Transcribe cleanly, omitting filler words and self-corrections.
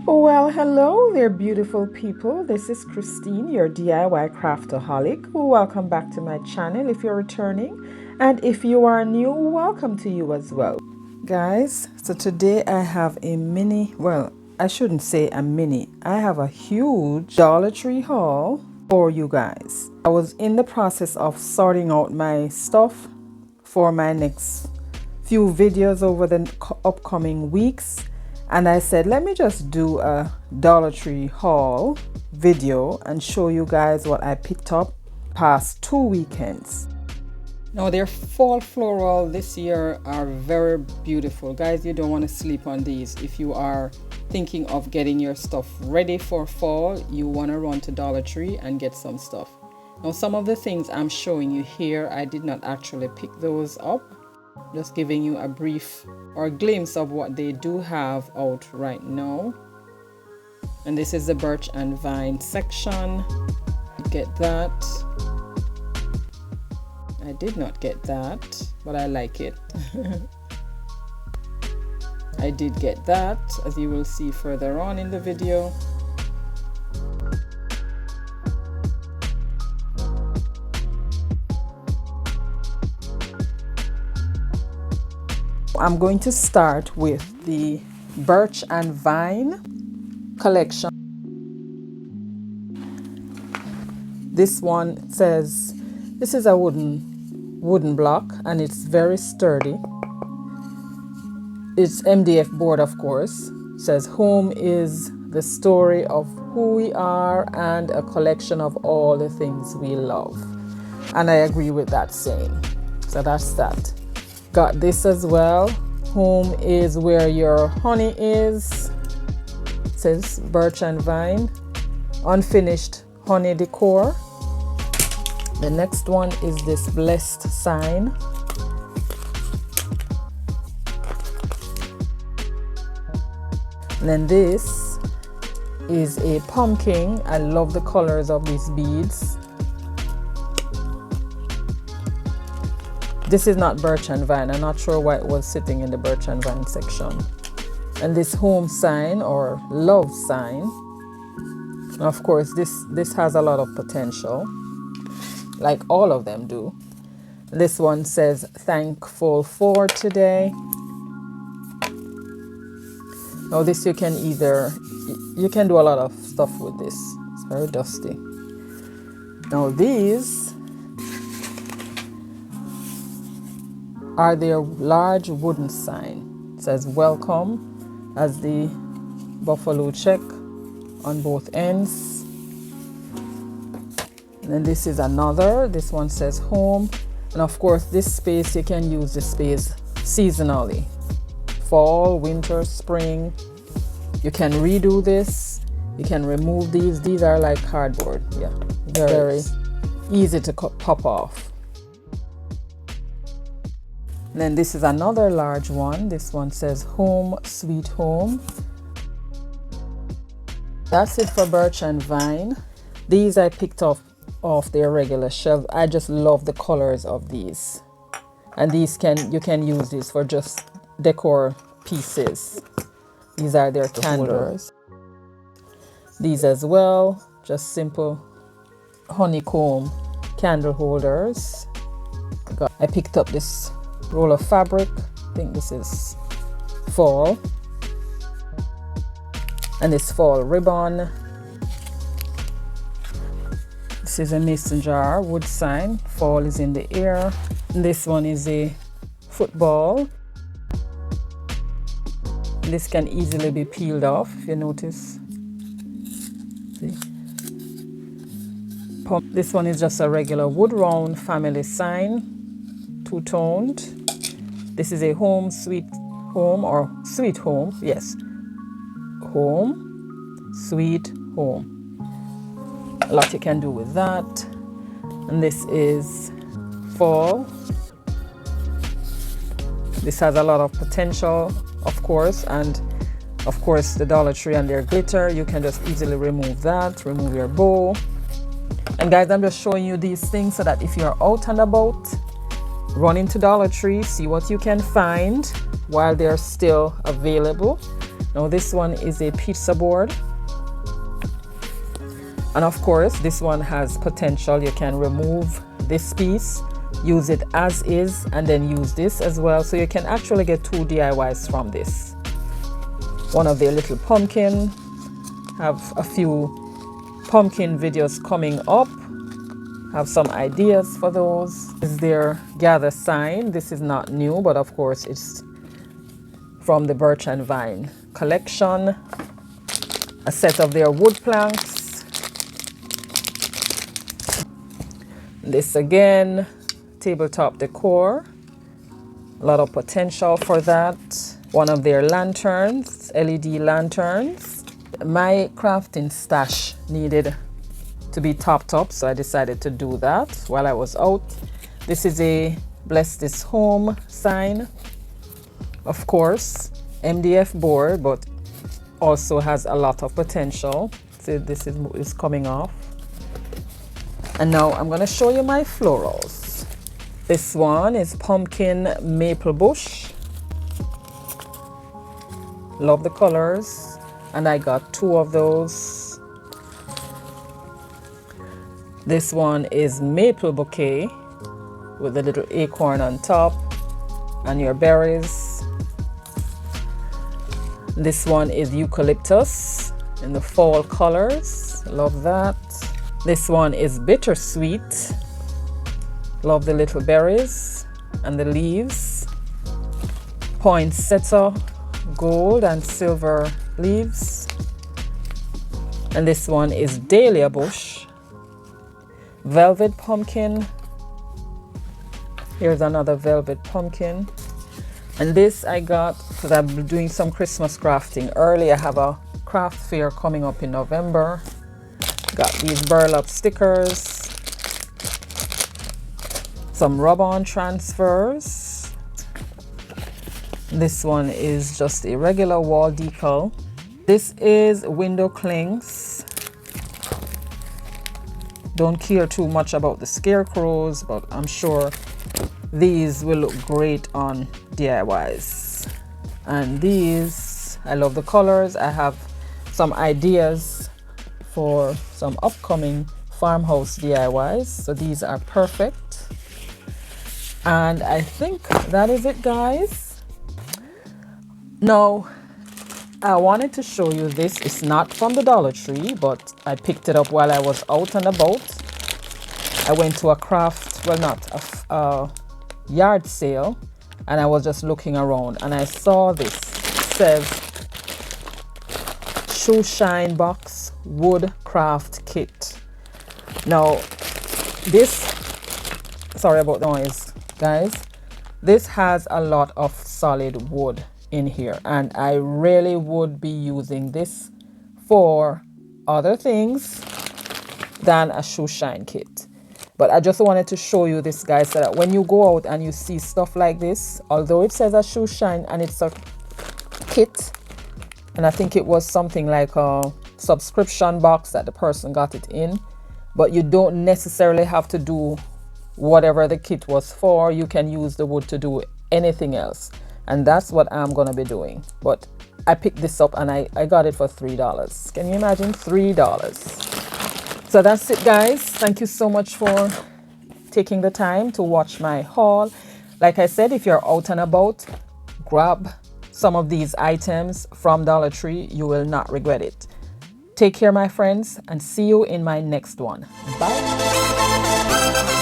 Well, hello there, beautiful people. This is Christine, your DIY craftaholic. Welcome back to my channel if you're returning, and if you are new, welcome to you as well. Guys, so today I have a mini, well, I shouldn't say a mini, I have a huge Dollar Tree haul for you guys. I was in the process of sorting out my stuff for my next few videos over the upcoming weeks. And I said, let me just do a Dollar Tree haul video and show you guys what I picked up past 2 weekends. Now their fall floral this year are very beautiful. Guys, you don't want to sleep on these. If you are thinking of getting your stuff ready for fall, you want to run to Dollar Tree and get some stuff. Now some of the things I'm showing you here, I did not actually pick those up. Just giving you a brief or a glimpse of what they do have out right now. And this is the Birch and Vine section. Get that. I did not get that, but I like it. I did get that, as you will see further on in the video. I'm going to start with the Birch and Vine collection. This one says, this is a wooden block and it's very sturdy. It's MDF board, of course. It says, home is the story of who we are and a collection of all the things we love. And I agree with that saying. So that's that. Got this as well. Home is where your honey is. It says Birch and Vine. Unfinished honey decor. The next one is this blessed sign. And then this is a pumpkin. I love the colors of these beads. This is not Birch and Vine. I'm not sure why it was sitting in the Birch and Vine section. And this home sign or love sign. Of course, this has a lot of potential, like all of them do. This one says thankful for today. Now this you can do a lot of stuff with this. It's very dusty. Now these are their large wooden sign. It says welcome as the buffalo check on both ends. And then this is another. This one says home. And of course this space, you can use this space seasonally. Fall, winter, spring. You can redo this. You can remove these. These are like cardboard. Yeah, very easy to pop off. And then this is another large one. This one says home sweet home. That's it for Birch and Vine. These I picked up off their regular shelf. I just love the colors of these. And these you can use these for just decor pieces. These are their candles. These as well, just simple honeycomb candle holders. I picked up this roll of fabric. I think this is fall. And this fall ribbon. This is a mason jar wood sign. Fall is in the air. And this one is a football. This can easily be peeled off, if you notice. See? This one is just a regular wood round family sign. Two-toned. This is a home sweet home or sweet home. Yes. Home sweet home. A lot you can do with that. And this is fall. This has a lot of potential, of course, and of course the Dollar Tree and their glitter, you can just easily remove that, remove your bow. And guys, I'm just showing you these things so that if you're out and about, run into Dollar Tree, see what you can find while they're still available. Now this one is a pizza board. And of course, this one has potential. You can remove this piece, use it as is, and then use this as well. So you can actually get 2 DIYs from this. One of their little pumpkin. Have a few pumpkin videos coming up. Have some ideas for those. This is their gather sign. This is not new, but of course it's from the Birch and Vine collection. A set of their wood planks. This again, tabletop decor. A lot of potential for that. One of their lanterns, LED lanterns. My crafting stash needed to be topped up, so I decided to do that while I was out. This is a Bless This Home sign. Of course, MDF board, but also has a lot of potential. So this is coming off. And now I'm going to show you my florals. This one is pumpkin maple bush. Love the colors. And I got 2 of those. This one is maple bouquet with a little acorn on top and your berries. This one is eucalyptus in the fall colors. Love that. This one is bittersweet. Love the little berries and the leaves. Poinsettia, gold and silver leaves. And this one is dahlia bush. Velvet pumpkin. Here's another velvet pumpkin. And this I got because I'm doing some Christmas crafting early. I have a craft fair coming up in November. Got these burlap stickers. Some rub-on transfers. This one is just a regular wall decal. This is window clings. Don't care too much about the scarecrows, but I'm sure these will look great on DIYs. And these, I love the colors. I have some ideas for some upcoming farmhouse DIYs. So these are perfect. And I think that is it, guys. Now, I wanted to show you this. It's not from the Dollar Tree, but I picked it up while I was out and about. I went to a craft, well, not a yard sale, and I was just looking around and I saw this. It says Shoe Shine Box Wood Craft Kit. Now, this, sorry about the noise, guys. This has a lot of solid wood in here, and I really would be using this for other things than a shoe shine kit. But I just wanted to show you this, guys, so that when you go out and you see stuff like this, although it says a shoe shine and it's a kit, and I think it was something like a subscription box that the person got it in, but you don't necessarily have to do whatever the kit was for. You can use the wood to do anything else. And that's what I'm gonna be doing. But I picked this up and I got it for $3. Can you imagine? $3. So that's it, guys. Thank you so much for taking the time to watch my haul. Like I said, if you're out and about, grab some of these items from Dollar Tree. You will not regret it. Take care, my friends, and see you in my next one. Bye.